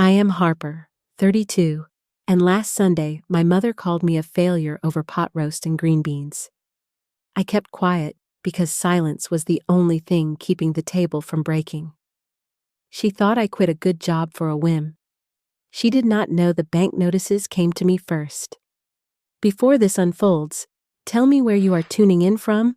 I am Harper, 32, and last Sunday my mother called me a failure over pot roast and green beans. I kept quiet because silence was the only thing keeping the table from breaking. She thought I quit a good job for a whim. She did not know the bank notices came to me first. Before this unfolds, tell me where you are tuning in from,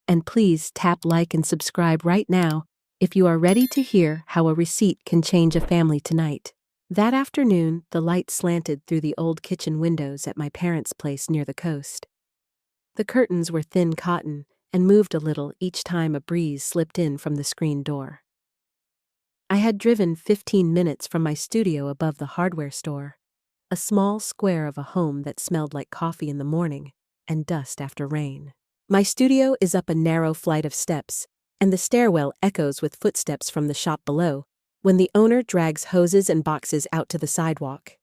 and please tap like and subscribe right now if you are ready to hear how a receipt can change a family tonight. That afternoon, the light slanted through the old kitchen windows at my parents' place near the coast. The curtains were thin cotton and moved a little each time a breeze slipped in from the screen door. I had driven 15 minutes from my studio above the hardware store, a small square of a home that smelled like coffee in the morning and dust after rain. My studio is up a narrow flight of steps, and the stairwell echoes with footsteps from the shop below when the owner drags hoses and boxes out to the sidewalk.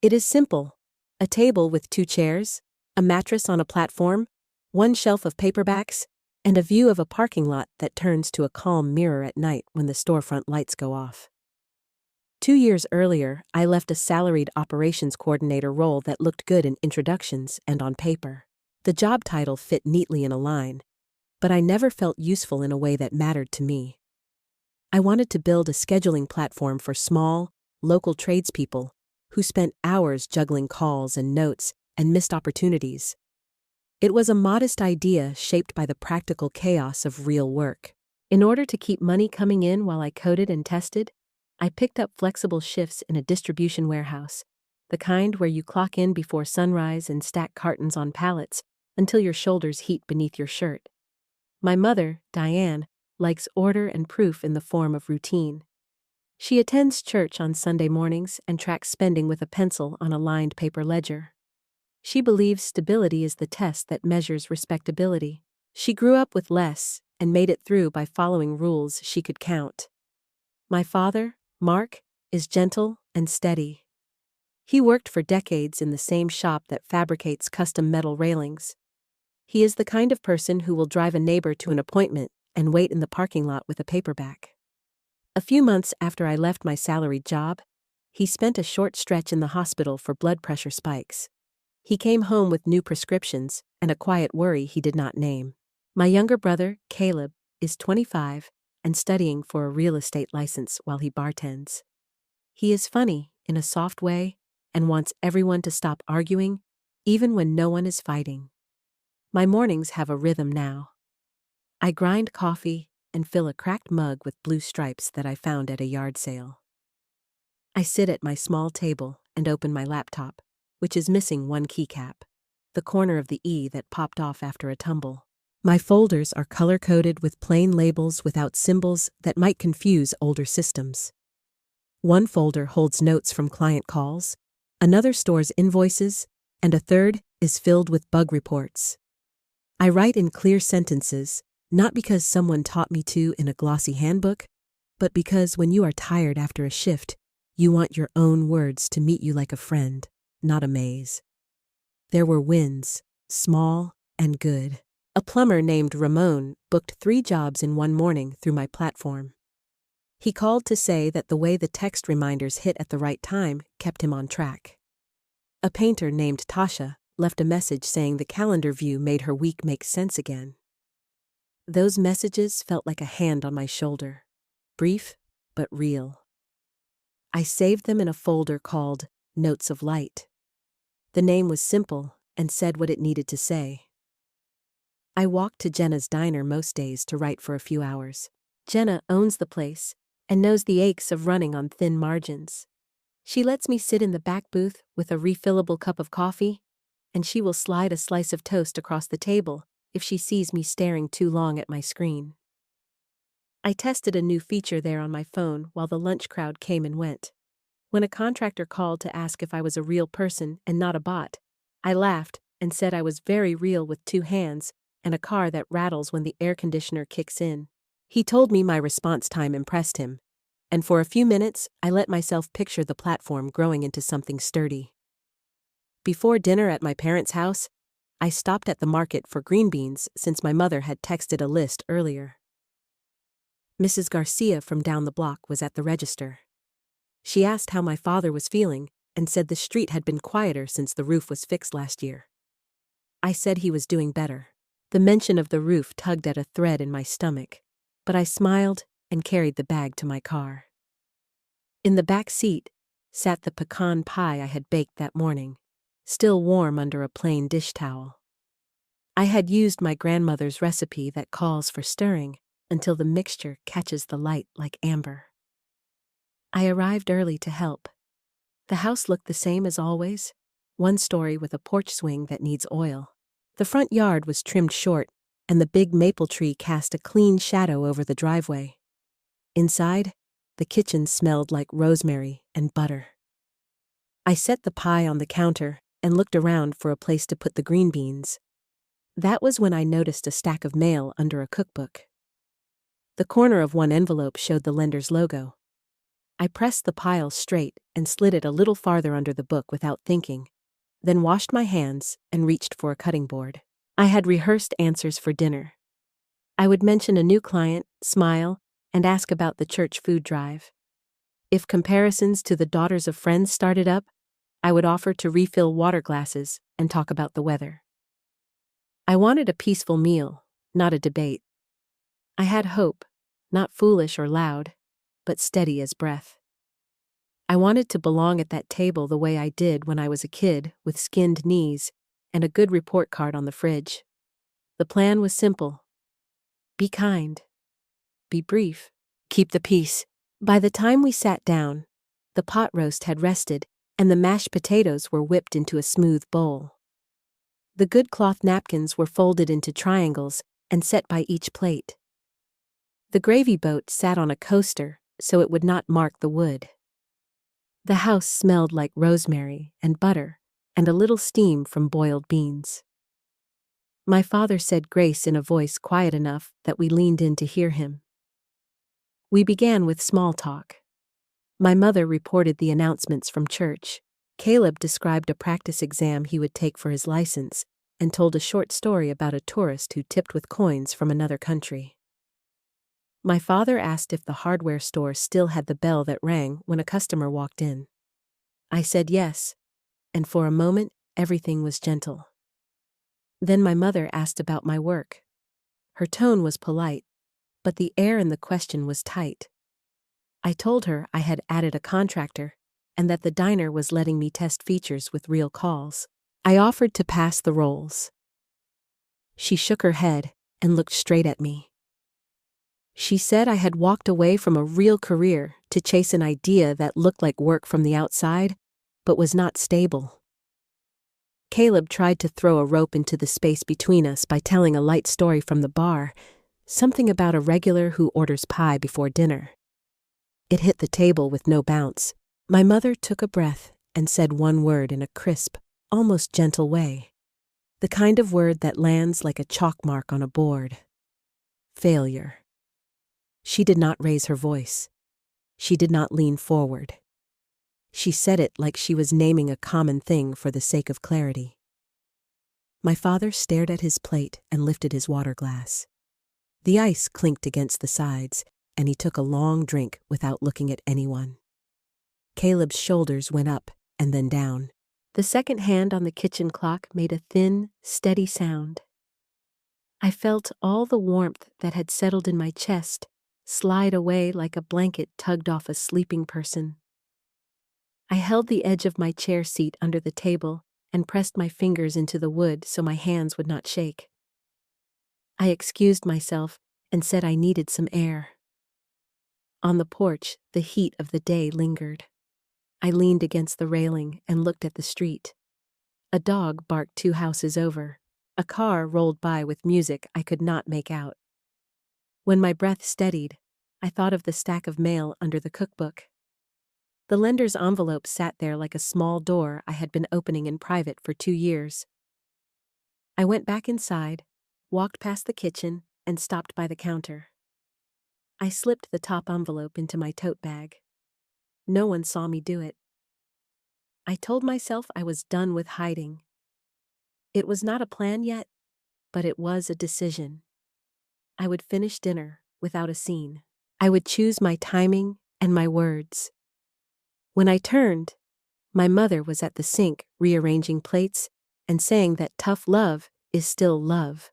It is simple: a table with 2 chairs, a mattress on a platform, 1 shelf of paperbacks, and a view of a parking lot that turns to a calm mirror at night when the storefront lights go off. 2 years earlier, I left a salaried operations coordinator role that looked good in introductions and on paper. The job title fit neatly in a line, but I never felt useful in a way that mattered to me. I wanted to build a scheduling platform for small, local tradespeople who spent hours juggling calls and notes and missed opportunities. It was a modest idea shaped by the practical chaos of real work. In order to keep money coming in while I coded and tested, I picked up flexible shifts in a distribution warehouse, the kind where you clock in before sunrise and stack cartons on pallets until your shoulders heat beneath your shirt. My mother, Diane, likes order and proof in the form of routine. She attends church on Sunday mornings and tracks spending with a pencil on a lined paper ledger. She believes stability is the test that measures respectability. She grew up with less and made it through by following rules she could count. My father, Mark, is gentle and steady. He worked for decades in the same shop that fabricates custom metal railings. He is the kind of person who will drive a neighbor to an appointment and wait in the parking lot with a paperback. A few months after I left my salaried job, he spent a short stretch in the hospital for blood pressure spikes. He came home with new prescriptions and a quiet worry he did not name. My younger brother, Caleb, is 25 and studying for a real estate license while he bartends. He is funny in a soft way and wants everyone to stop arguing, even when no one is fighting. My mornings have a rhythm now. I grind coffee and fill a cracked mug with blue stripes that I found at a yard sale. I sit at my small table and open my laptop, which is missing 1 keycap, the corner of the E that popped off after a tumble. My folders are color-coded with plain labels without symbols that might confuse older systems. 1 folder holds notes from client calls, another stores invoices, and a third is filled with bug reports. I write in clear sentences, not because someone taught me to in a glossy handbook, but because when you are tired after a shift, you want your own words to meet you like a friend, not a maze. There were wins, small and good. A plumber named Ramon booked 3 jobs in 1 morning through my platform. He called to say that the way the text reminders hit at the right time kept him on track. A painter named Tasha left a message saying the calendar view made her week make sense again. Those messages felt like a hand on my shoulder, brief but real. I saved them in a folder called Notes of Light. The name was simple and said what it needed to say. I walked to Jenna's diner most days to write for a few hours. Jenna owns the place and knows the aches of running on thin margins. She lets me sit in the back booth with a refillable cup of coffee, and she will slide a slice of toast across the table if she sees me staring too long at my screen. I tested a new feature there on my phone while the lunch crowd came and went. When a contractor called to ask if I was a real person and not a bot, I laughed and said I was very real with 2 hands and a car that rattles when the air conditioner kicks in. He told me my response time impressed him, and for a few minutes I let myself picture the platform growing into something sturdy. Before dinner at my parents' house, I stopped at the market for green beans since my mother had texted a list earlier. Mrs. Garcia from down the block was at the register. She asked how my father was feeling and said the street had been quieter since the roof was fixed last year. I said he was doing better. The mention of the roof tugged at a thread in my stomach, but I smiled and carried the bag to my car. In the back seat sat the pecan pie I had baked that morning, still warm under a plain dish towel. I had used my grandmother's recipe that calls for stirring until the mixture catches the light like amber. I arrived early to help. The house looked the same as always, one story with a porch swing that needs oil. The front yard was trimmed short, and the big maple tree cast a clean shadow over the driveway. Inside, the kitchen smelled like rosemary and butter. I set the pie on the counter and looked around for a place to put the green beans. That was when I noticed a stack of mail under a cookbook. The corner of one envelope showed the lender's logo. I pressed the pile straight and slid it a little farther under the book without thinking, then washed my hands and reached for a cutting board. I had rehearsed answers for dinner. I would mention a new client, smile, and ask about the church food drive. If comparisons to the daughters of friends started up, I would offer to refill water glasses and talk about the weather. I wanted a peaceful meal, not a debate. I had hope, not foolish or loud, but steady as breath. I wanted to belong at that table the way I did when I was a kid, with skinned knees and a good report card on the fridge. The plan was simple. Be kind. Be brief. Keep the peace. By the time we sat down, the pot roast had rested and the mashed potatoes were whipped into a smooth bowl. The good cloth napkins were folded into triangles and set by each plate. The gravy boat sat on a coaster so it would not mark the wood. The house smelled like rosemary and butter and a little steam from boiled beans. My father said grace in a voice quiet enough that we leaned in to hear him. We began with small talk. My mother reported the announcements from church. Caleb described a practice exam he would take for his license and told a short story about a tourist who tipped with coins from another country. My father asked if the hardware store still had the bell that rang when a customer walked in. I said yes, and for a moment everything was gentle. Then my mother asked about my work. Her tone was polite, but the air in the question was tight. I told her I had added a contractor and that the diner was letting me test features with real calls. I offered to pass the rolls. She shook her head and looked straight at me. She said I had walked away from a real career to chase an idea that looked like work from the outside, but was not stable. Caleb tried to throw a rope into the space between us by telling a light story from the bar, something about a regular who orders pie before dinner. It hit the table with no bounce. My mother took a breath and said one word in a crisp, almost gentle way. The kind of word that lands like a chalk mark on a board. Failure. She did not raise her voice. She did not lean forward. She said it like she was naming a common thing for the sake of clarity. My father stared at his plate and lifted his water glass. The ice clinked against the sides, and he took a long drink without looking at anyone. Caleb's shoulders went up and then down. The second hand on the kitchen clock made a thin, steady sound. I felt all the warmth that had settled in my chest slide away like a blanket tugged off a sleeping person. I held the edge of my chair seat under the table and pressed my fingers into the wood so my hands would not shake. I excused myself and said I needed some air. On the porch, the heat of the day lingered. I leaned against the railing and looked at the street. A dog barked 2 houses over. A car rolled by with music I could not make out. When my breath steadied, I thought of the stack of mail under the cookbook. The lender's envelope sat there like a small door I had been opening in private for 2 years. I went back inside, walked past the kitchen, and stopped by the counter. I slipped the top envelope into my tote bag. No one saw me do it. I told myself I was done with hiding. It was not a plan yet, but it was a decision. I would finish dinner without a scene. I would choose my timing and my words. When I turned, my mother was at the sink rearranging plates and saying that tough love is still love.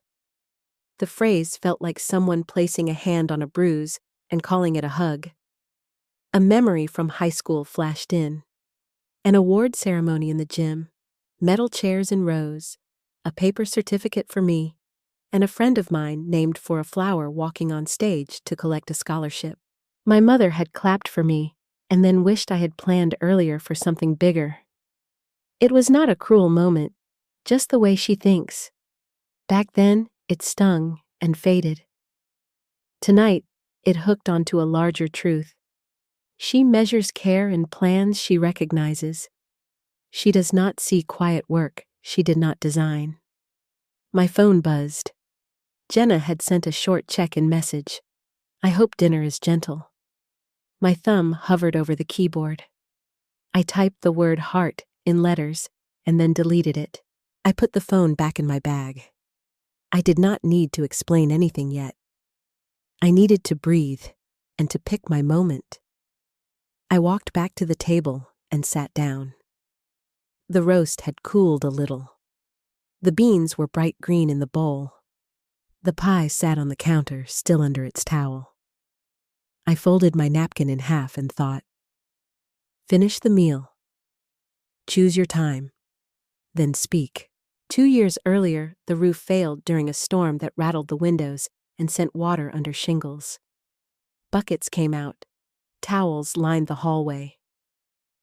The phrase felt like someone placing a hand on a bruise and calling it a hug. A memory from high school flashed in. An award ceremony in the gym, metal chairs in rows, a paper certificate for me, and a friend of mine named for a flower walking on stage to collect a scholarship. My mother had clapped for me and then wished I had planned earlier for something bigger. It was not a cruel moment, just the way she thinks. Back then, it stung and faded. Tonight, it hooked onto a larger truth. She measures care in plans she recognizes. She does not see quiet work she did not design. My phone buzzed. Jenna had sent a short check-in message. I hope dinner is gentle. My thumb hovered over the keyboard. I typed the word heart in letters and then deleted it. I put the phone back in my bag. I did not need to explain anything yet. I needed to breathe and to pick my moment. I walked back to the table and sat down. The roast had cooled a little. The beans were bright green in the bowl. The pie sat on the counter, still under its towel. I folded my napkin in half and thought, finish the meal. Choose your time. Then speak. 2 years earlier, the roof failed during a storm that rattled the windows and sent water under shingles. Buckets came out. Towels lined the hallway.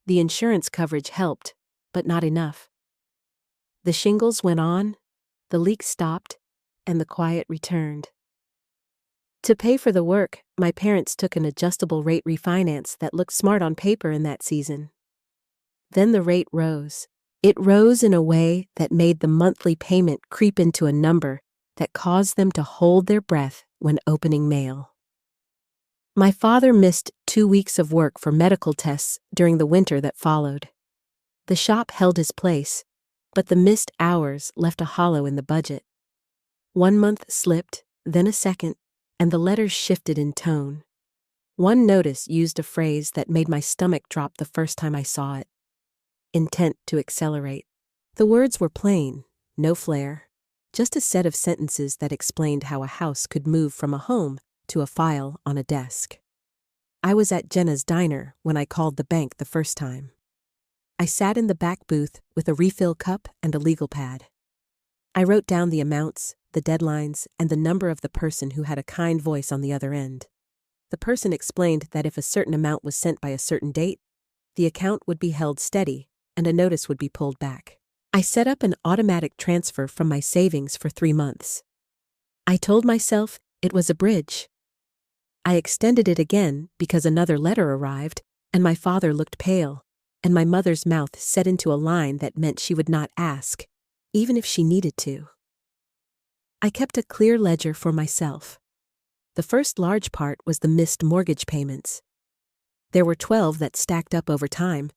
The insurance coverage helped, but not enough. The shingles went on, the leak stopped, and the quiet returned. To pay for the work, my parents took an adjustable rate refinance that looked smart on paper in that season. Then the rate rose. It rose in a way that made the monthly payment creep into a number that caused them to hold their breath when opening mail. My father missed 2 weeks of work for medical tests during the winter that followed. The shop held his place, but the missed hours left a hollow in the budget. 1 month slipped, then a second, and the letters shifted in tone. One notice used a phrase that made my stomach drop the first time I saw it. Intent to accelerate. The words were plain, no flair, just a set of sentences that explained how a house could move from a home to a file on a desk. I was at Jenna's diner when I called the bank the first time. I sat in the back booth with a refill cup and a legal pad. I wrote down the amounts, the deadlines, and the number of the person who had a kind voice on the other end. The person explained that if a certain amount was sent by a certain date, the account would be held steady and a notice would be pulled back. I set up an automatic transfer from my savings for 3 months. I told myself it was a bridge. I extended it again because another letter arrived, and my father looked pale, and my mother's mouth set into a line that meant she would not ask, even if she needed to. I kept a clear ledger for myself. The first large part was the missed mortgage payments. There were 12 that stacked up over time,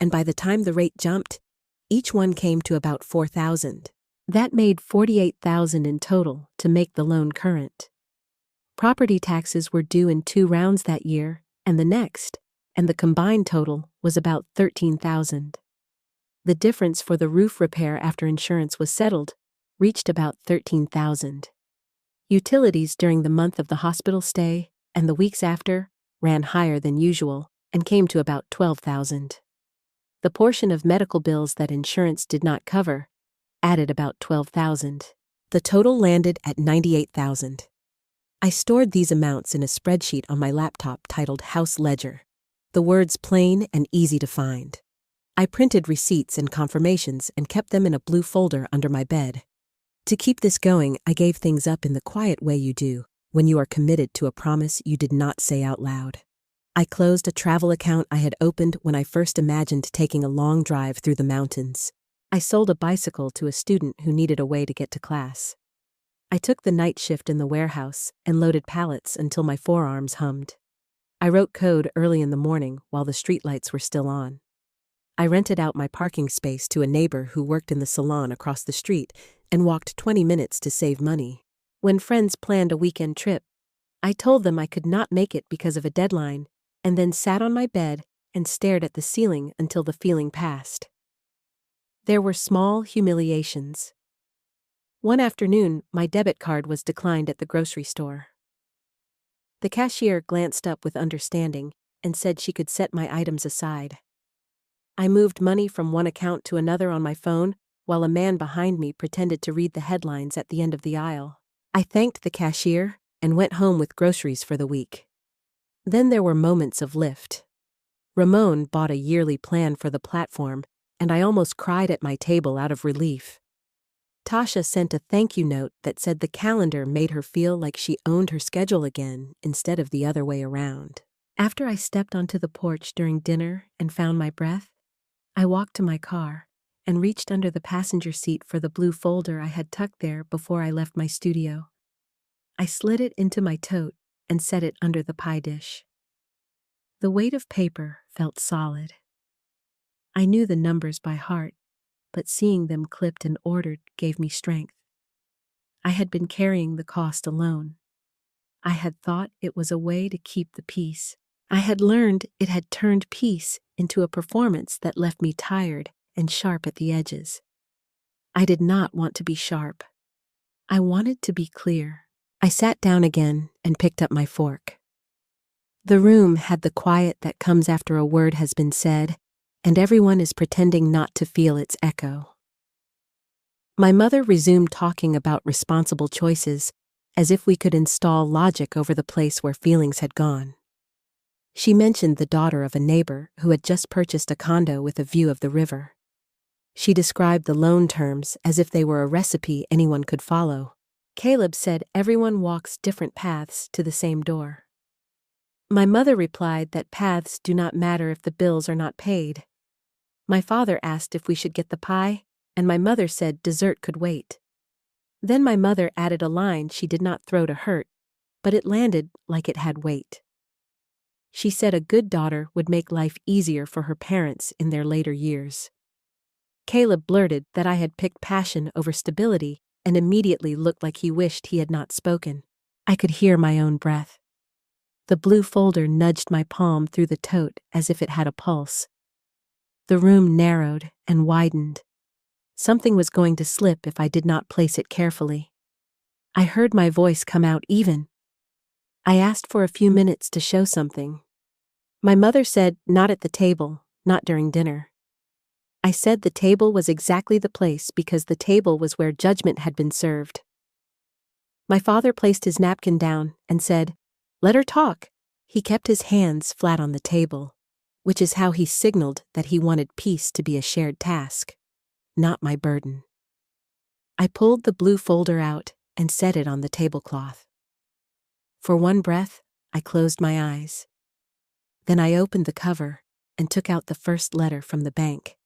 and by the time the rate jumped, each one came to about $4,000. That made $48,000 in total to make the loan current. Property taxes were due in 2 rounds that year and the next, and the combined total was about $13,000. The difference for the roof repair after insurance was settled reached about $13,000. Utilities during the month of the hospital stay and the weeks after ran higher than usual and came to about $12,000. The portion of medical bills that insurance did not cover added about $12,000. The total landed at $98,000. I stored these amounts in a spreadsheet on my laptop titled House Ledger, the words plain and easy to find. I printed receipts and confirmations and kept them in a blue folder under my bed. To keep this going, I gave things up in the quiet way you do when you are committed to a promise you did not say out loud. I closed a travel account I had opened when I first imagined taking a long drive through the mountains. I sold a bicycle to a student who needed a way to get to class. I took the night shift in the warehouse and loaded pallets until my forearms hummed. I wrote code early in the morning while the streetlights were still on. I rented out my parking space to a neighbor who worked in the salon across the street and walked 20 minutes to save money. When friends planned a weekend trip, I told them I could not make it because of a deadline, and then sat on my bed and stared at the ceiling until the feeling passed. There were small humiliations. One afternoon, my debit card was declined at the grocery store. The cashier glanced up with understanding and said she could set my items aside. I moved money from one account to another on my phone, while a man behind me pretended to read the headlines at the end of the aisle. I thanked the cashier and went home with groceries for the week. Then there were moments of lift. Ramon bought a yearly plan for the platform, and I almost cried at my table out of relief. Tasha sent a thank you note that said the calendar made her feel like she owned her schedule again instead of the other way around. After I stepped onto the porch during dinner and found my breath, I walked to my car and reached under the passenger seat for the blue folder I had tucked there before I left my studio. I slid it into my tote and set it under the pie dish. The weight of paper felt solid. I knew the numbers by heart, but seeing them clipped and ordered gave me strength. I had been carrying the cost alone. I had thought it was a way to keep the peace. I had learned it had turned peace into a performance that left me tired and sharp at the edges. I did not want to be sharp. I wanted to be clear. I sat down again and picked up my fork. The room had the quiet that comes after a word has been said, and everyone is pretending not to feel its echo. My mother resumed talking about responsible choices, as if we could install logic over the place where feelings had gone. She mentioned the daughter of a neighbor who had just purchased a condo with a view of the river. She described the loan terms as if they were a recipe anyone could follow. Caleb said everyone walks different paths to the same door. My mother replied that paths do not matter if the bills are not paid. My father asked if we should get the pie, and my mother said dessert could wait. Then my mother added a line she did not throw to hurt, but it landed like it had weight. She said a good daughter would make life easier for her parents in their later years. Caleb blurted that I had picked passion over stability and immediately looked like he wished he had not spoken. I could hear my own breath. The blue folder nudged my palm through the tote as if it had a pulse. The room narrowed and widened. Something was going to slip if I did not place it carefully. I heard my voice come out even. I asked for a few minutes to show something. My mother said, "Not at the table, not during dinner." I said the table was exactly the place because the table was where judgment had been served. My father placed his napkin down and said, "Let her talk." He kept his hands flat on the table, which is how he signaled that he wanted peace to be a shared task, not my burden. I pulled the blue folder out and set it on the tablecloth. For one breath, I closed my eyes. Then I opened the cover and took out the first letter from the bank,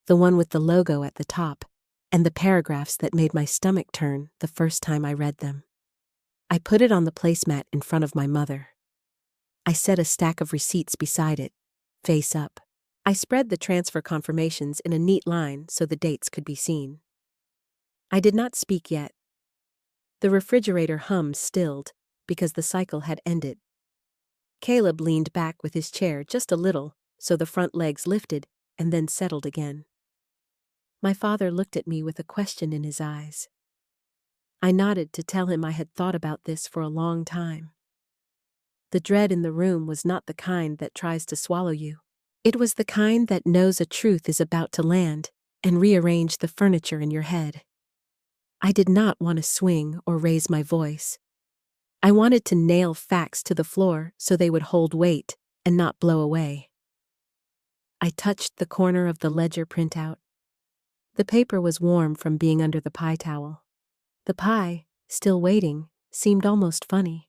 the one with the logo at the top, and the paragraphs that made my stomach turn the first time I read them. I put it on the placemat in front of my mother. I set a stack of receipts beside it, face up. I spread the transfer confirmations in a neat line so the dates could be seen. I did not speak yet. The refrigerator hum stilled because the cycle had ended. Caleb leaned back with his chair just a little so the front legs lifted and then settled again. My father looked at me with a question in his eyes. I nodded to tell him I had thought about this for a long time. The dread in the room was not the kind that tries to swallow you. It was the kind that knows a truth is about to land and rearrange the furniture in your head. I did not want to swing or raise my voice. I wanted to nail facts to the floor so they would hold weight and not blow away. I touched the corner of the ledger printout. The paper was warm from being under the pie towel. The pie, still waiting, seemed almost funny.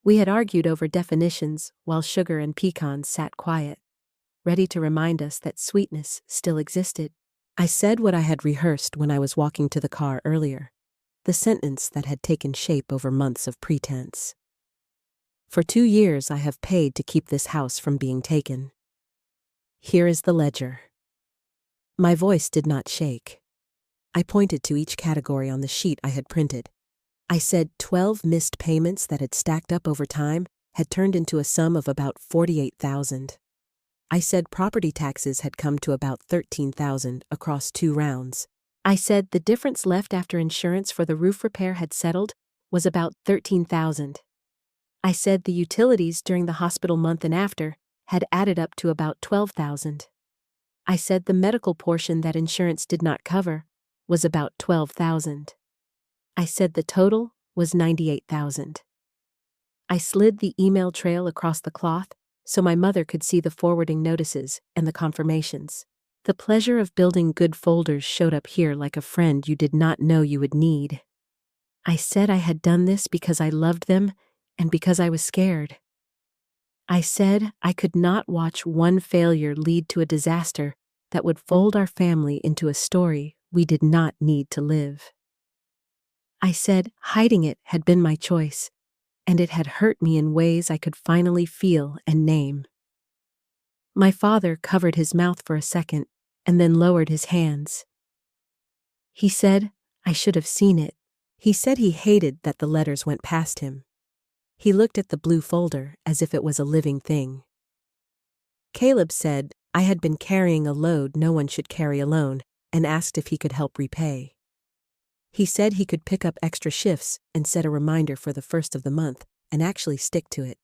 We had argued over definitions while sugar and pecans sat quiet, ready to remind us that sweetness still existed. I said what I had rehearsed when I was walking to the car earlier, the sentence that had taken shape over months of pretense. For 2 years I have paid to keep this house from being taken. Here is the ledger. My voice did not shake. I pointed to each category on the sheet I had printed. I said 12 missed payments that had stacked up over time had turned into a sum of about $48,000. I said property taxes had come to about $13,000 across 2 rounds. I said the difference left after insurance for the roof repair had settled was about $13,000. I said the utilities during the hospital month and after had added up to about $12,000. I said the medical portion that insurance did not cover was about $12,000. I said the total was $98,000. I slid the email trail across the cloth so my mother could see the forwarding notices and the confirmations. The pleasure of building good folders showed up here like a friend you did not know you would need. I said I had done this because I loved them and because I was scared. I said I could not watch one failure lead to a disaster that would fold our family into a story we did not need to live. I said hiding it had been my choice, and it had hurt me in ways I could finally feel and name. My father covered his mouth for a second and then lowered his hands. He said I should have seen it. He said he hated that the letters went past him. He looked at the blue folder as if it was a living thing. Caleb said I had been carrying a load no one should carry alone and asked if he could help repay. He said he could pick up extra shifts and set a reminder for the first of the month and actually stick to it.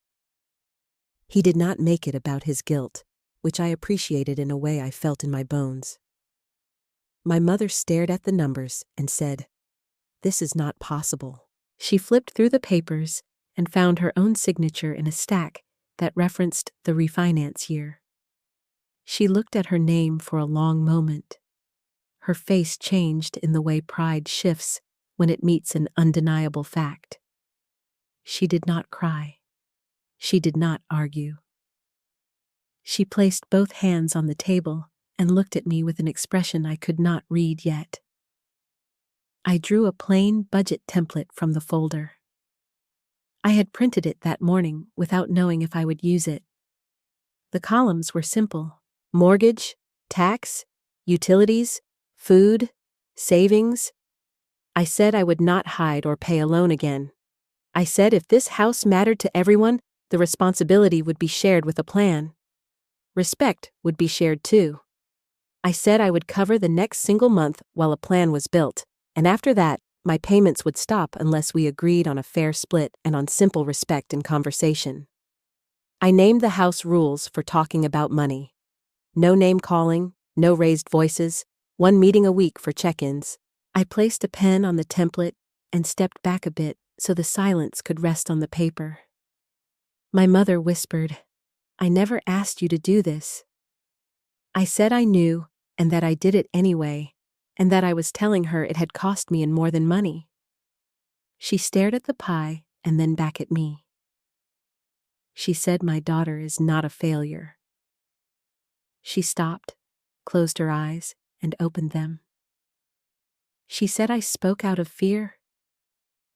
He did not make it about his guilt, which I appreciated in a way I felt in my bones. My mother stared at the numbers and said, "This is not possible." She flipped through the papers and found her own signature in a stack that referenced the refinance year. She looked at her name for a long moment. Her face changed in the way pride shifts when it meets an undeniable fact. She did not cry. She did not argue. She placed both hands on the table and looked at me with an expression I could not read yet. I drew a plain budget template from the folder. I had printed it that morning without knowing if I would use it. The columns were simple: mortgage, tax, utilities, food, savings. I said I would not hide or pay a loan again. I said if this house mattered to everyone, the responsibility would be shared with a plan. Respect would be shared too. I said I would cover the next single month while a plan was built, and after that, my payments would stop unless we agreed on a fair split and on simple respect in conversation. I named the house rules for talking about money. No name calling, no raised voices, 1 meeting a week for check-ins. I placed a pen on the template and stepped back a bit so the silence could rest on the paper. My mother whispered, "I never asked you to do this." I said I knew and that I did it anyway, and that I was telling her it had cost me in more than money. She stared at the pie and then back at me. She said my daughter is not a failure. She stopped, closed her eyes, and opened them. She said I spoke out of fear.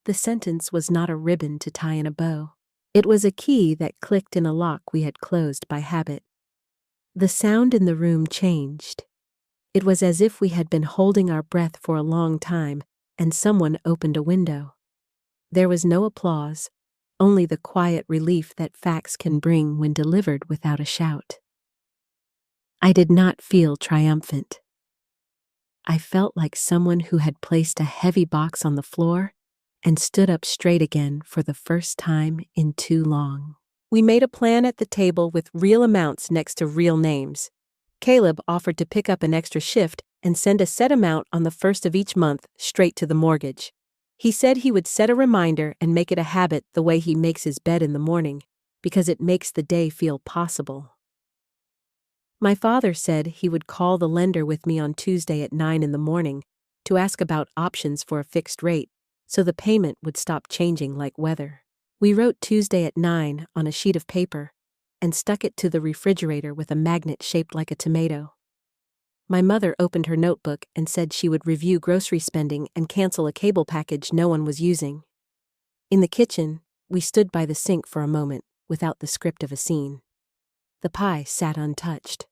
The sentence was not a ribbon to tie in a bow. It was a key that clicked in a lock we had closed by habit. The sound in the room changed. It was as if we had been holding our breath for a long time and someone opened a window. There was no applause, only the quiet relief that facts can bring when delivered without a shout. I did not feel triumphant. I felt like someone who had placed a heavy box on the floor and stood up straight again for the first time in too long. We made a plan at the table with real amounts next to real names. Caleb offered to pick up an extra shift and send a set amount on the first of each month straight to the mortgage. He said he would set a reminder and make it a habit the way he makes his bed in the morning, because it makes the day feel possible. My father said he would call the lender with me on Tuesday at 9 in the morning to ask about options for a fixed rate, so the payment would stop changing like weather. We wrote Tuesday at 9 on a sheet of paper and stuck it to the refrigerator with a magnet shaped like a tomato. My mother opened her notebook and said she would review grocery spending and cancel a cable package no one was using. In the kitchen, we stood by the sink for a moment without the script of a scene. The pie sat untouched.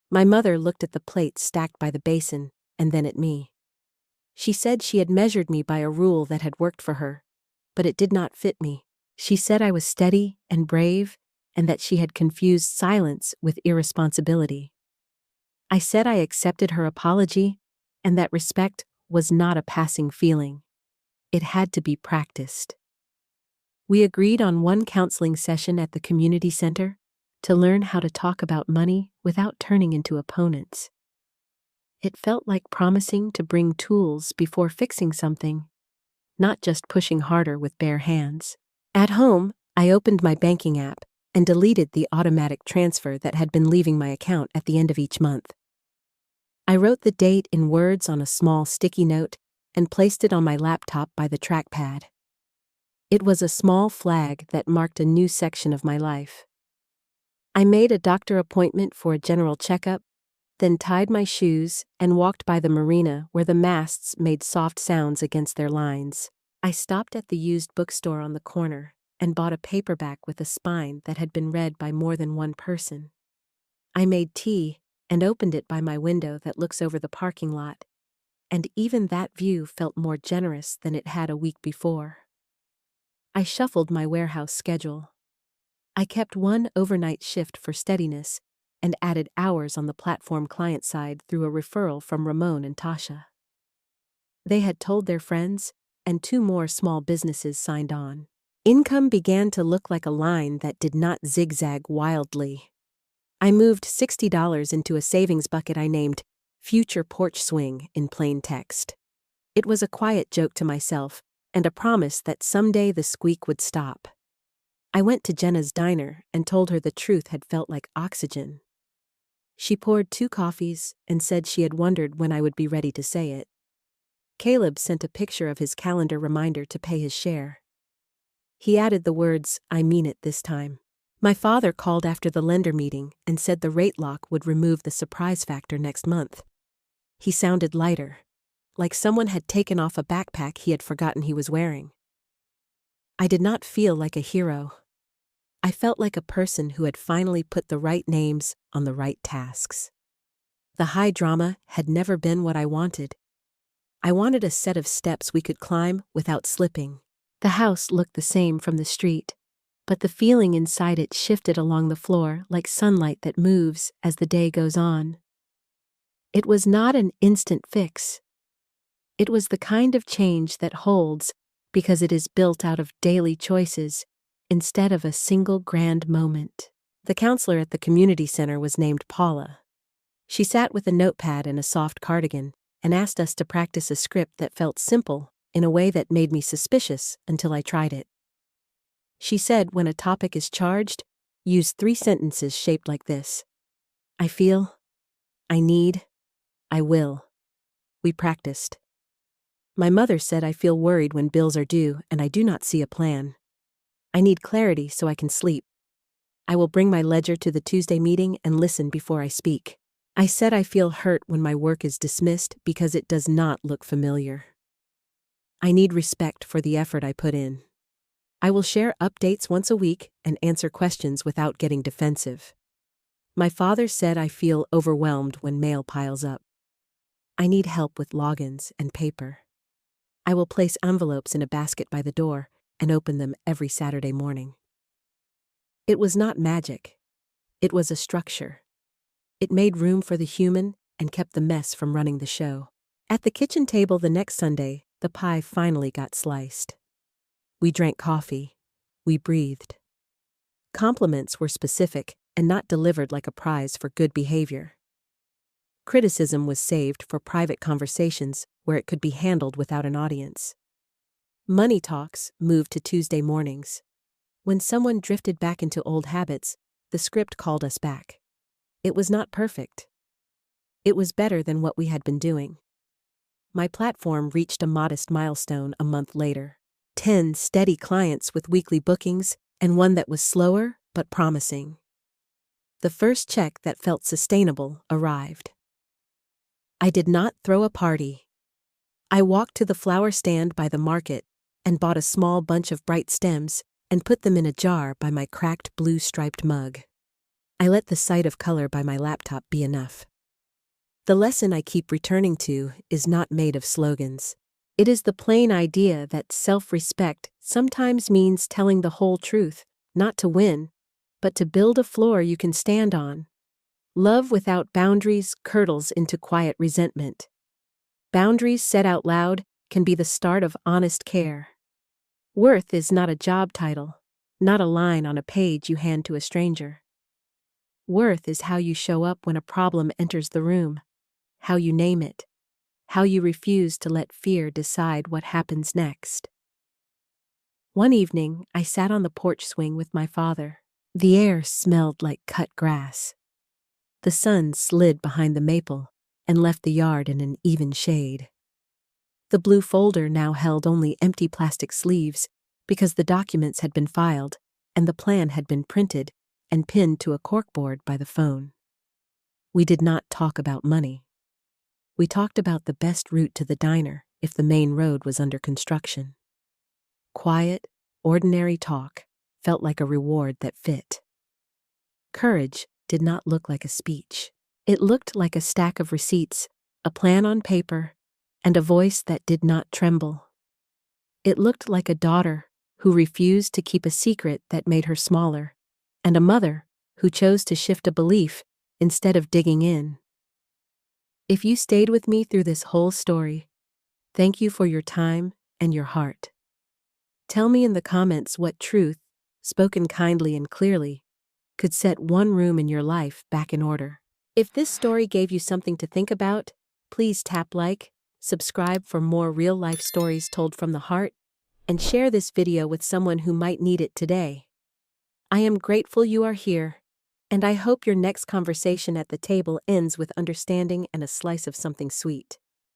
My mother looked at the plates stacked by the basin and then at me. She said she had measured me by a rule that had worked for her, but it did not fit me. She said I was steady and brave and that she had confused silence with irresponsibility. I said I accepted her apology and that respect was not a passing feeling. It had to be practiced. We agreed on one counseling session at the community center to learn how to talk about money without turning into opponents. It felt like promising to bring tools before fixing something, not just pushing harder with bare hands. At home, I opened my banking app and deleted the automatic transfer that had been leaving my account at the end of each month. I wrote the date in words on a small sticky note and placed it on my laptop by the trackpad. It was a small flag that marked a new section of my life. I made a doctor appointment for a general checkup, then tied my shoes and walked by the marina where the masts made soft sounds against their lines. I stopped at the used bookstore on the corner and bought a paperback with a spine that had been read by more than one person. I made tea and opened it by my window that looks over the parking lot, and even that view felt more generous than it had a week before. I shuffled my warehouse schedule. I kept one overnight shift for steadiness and added hours on the platform client side through a referral from Ramon and Tasha. They had told their friends, and 2 more small businesses signed on. Income began to look like a line that did not zigzag wildly. I moved $60 into a savings bucket I named Future Porch Swing in plain text. It was a quiet joke to myself and a promise that someday the squeak would stop. I went to Jenna's diner and told her the truth had felt like oxygen. She poured 2 coffees and said she had wondered when I would be ready to say it. Caleb sent a picture of his calendar reminder to pay his share. He added the words, "I mean it this time." My father called after the lender meeting and said the rate lock would remove the surprise factor next month. He sounded lighter, like someone had taken off a backpack he had forgotten he was wearing. I did not feel like a hero. I felt like a person who had finally put the right names on the right tasks. The high drama had never been what I wanted. I wanted a set of steps we could climb without slipping. The house looked the same from the street, but the feeling inside it shifted along the floor like sunlight that moves as the day goes on. It was not an instant fix. It was the kind of change that holds because it is built out of daily choices instead of a single grand moment. The counselor at the community center was named Paula. She sat with a notepad and a soft cardigan and asked us to practice a script that felt simple in a way that made me suspicious until I tried it. She said when a topic is charged, use 3 sentences shaped like this: I feel, I need, I will. We practiced. My mother said I feel worried when bills are due and I do not see a plan. I need clarity so I can sleep. I will bring my ledger to the Tuesday meeting and listen before I speak. I said I feel hurt when my work is dismissed because it does not look familiar. I need respect for the effort I put in. I will share updates once a week and answer questions without getting defensive. My father said I feel overwhelmed when mail piles up. I need help with logins and paper. I will place envelopes in a basket by the door and open them every Saturday morning. It was not magic. It was a structure. It made room for the human and kept the mess from running the show. At the kitchen table the next Sunday, the pie finally got sliced. We drank coffee. We breathed. Compliments were specific and not delivered like a prize for good behavior. Criticism was saved for private conversations where it could be handled without an audience. Money talks moved to Tuesday mornings. When someone drifted back into old habits, the script called us back. It was not perfect. It was better than what we had been doing. My platform reached a modest milestone a month later. 10 steady clients with weekly bookings, and one that was slower but promising. The first check that felt sustainable arrived. I did not throw a party. I walked to the flower stand by the market and bought a small bunch of bright stems and put them in a jar by my cracked blue striped mug. I let the sight of color by my laptop be enough. The lesson I keep returning to is not made of slogans. It is the plain idea that self-respect sometimes means telling the whole truth, not to win, but to build a floor you can stand on. Love without boundaries curdles into quiet resentment. Boundaries set out loud can be the start of honest care. Worth is not a job title, not a line on a page you hand to a stranger. Worth is how you show up when a problem enters the room, how you name it, how you refuse to let fear decide what happens next. One evening, I sat on the porch swing with my father. The air smelled like cut grass. The sun slid behind the maple and left the yard in an even shade. The blue folder now held only empty plastic sleeves because the documents had been filed and the plan had been printed and pinned to a corkboard by the phone. We did not talk about money. We talked about the best route to the diner if the main road was under construction. Quiet, ordinary talk felt like a reward that fit. Courage did not look like a speech. It looked like a stack of receipts, a plan on paper, and a voice that did not tremble. It looked like a daughter who refused to keep a secret that made her smaller, and a mother who chose to shift a belief instead of digging in. If you stayed with me through this whole story, thank you for your time and your heart. Tell me in the comments what truth, spoken kindly and clearly, could set one room in your life back in order. If this story gave you something to think about, please tap like, subscribe for more real-life stories told from the heart, and share this video with someone who might need it today. I am grateful you are here, and I hope your next conversation at the table ends with understanding and a slice of something sweet.